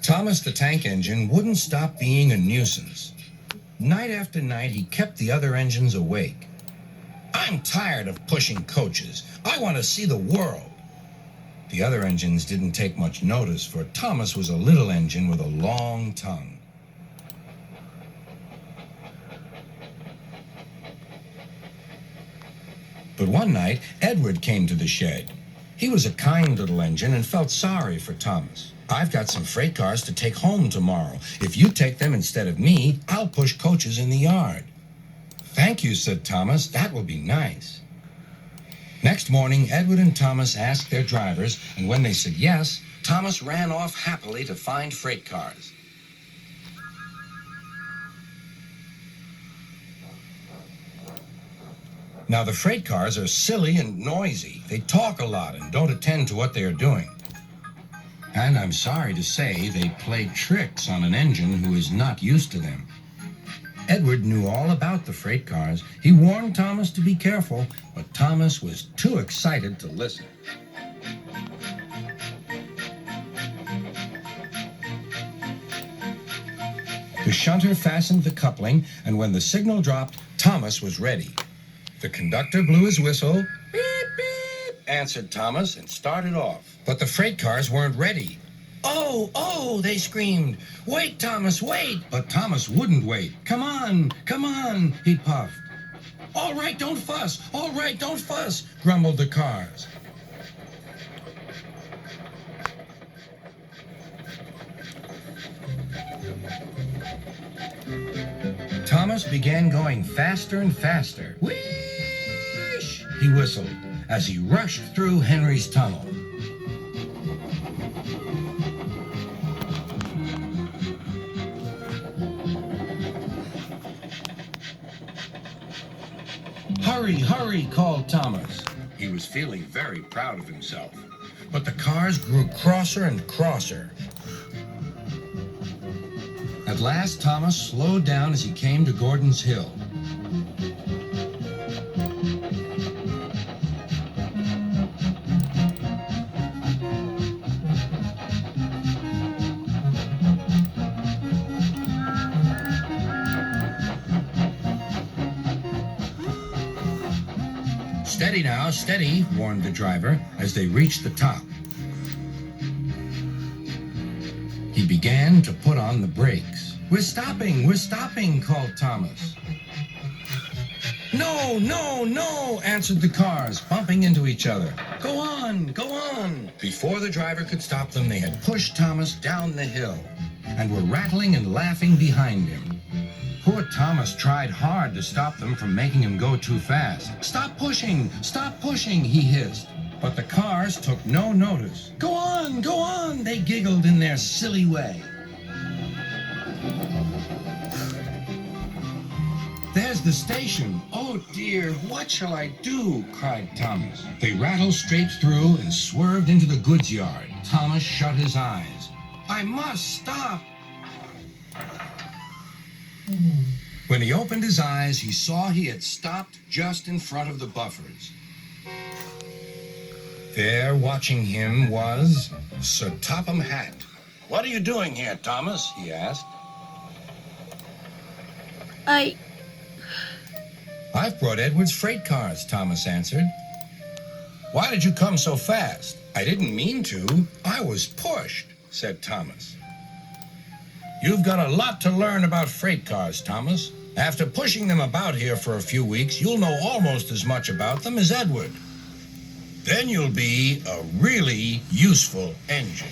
Thomas the Tank Engine wouldn't stop being a nuisance. Night after night, he kept the other engines awake. "I'm tired of pushing coaches. I want to see the world." The other engines didn't take much notice, for Thomas was a little engine with a long tongue. But one night, Edward came to the shed. He was a kind little engine and felt sorry for Thomas. "I've got some freight cars to take home tomorrow. If you take them instead of me, I'll push coaches in the yard." "Thank you," said Thomas. "That will be nice." Next morning, Edward and Thomas asked their drivers, and when they said yes, Thomas ran off happily to find freight cars. Now, the freight cars are silly and noisy. They talk a lot and don't attend to what they are doing. And I'm sorry to say they play tricks on an engine who is not used to them. Edward knew all about the freight cars. He warned Thomas to be careful, but Thomas was too excited to listen. The shunter fastened the coupling, and when the signal dropped, Thomas was ready. The conductor blew his whistle. "Beep, beep," answered Thomas, and started off. But the freight cars weren't ready. "Oh, oh," they screamed. "Wait, Thomas, wait." But Thomas wouldn't wait. Come on, he puffed. "All right, don't fuss. All right, don't fuss," grumbled the cars. Thomas began going faster and faster. "Whoosh!" he whistled as he rushed through Henry's tunnel. "Hurry, hurry," called Thomas. He was feeling very proud of himself. But the cars grew crosser and crosser. At last, Thomas slowed down as he came to Gordon's Hill. "Steady now, steady," warned the driver as they reached the top. He began to put on the brakes. We're stopping," called Thomas. "No, no, no," answered the cars, bumping into each other. Go on. Before the driver could stop them, they had pushed Thomas down the hill and were rattling and laughing behind him. Poor Thomas tried hard to stop them from making him go too fast. Stop pushing, he hissed. But the cars took no notice. Go on, they giggled in their silly way. "There's the station. Oh dear, what shall I do?" cried Thomas. They rattled straight through and swerved into the goods yard. Thomas shut his eyes. "I must stop." When he opened his eyes, he saw he had stopped just in front of the buffers. There, watching him, was Sir Topham Hatt. "What are you doing here, Thomas?" he asked. "I've brought Edward's freight cars," Thomas answered. "Why did you come so fast?" "I didn't mean to. I was pushed," said Thomas. "You've got a lot to learn about freight cars, Thomas. After pushing them about here for a few weeks, you'll know almost as much about them as Edward. Then you'll be a really useful engine."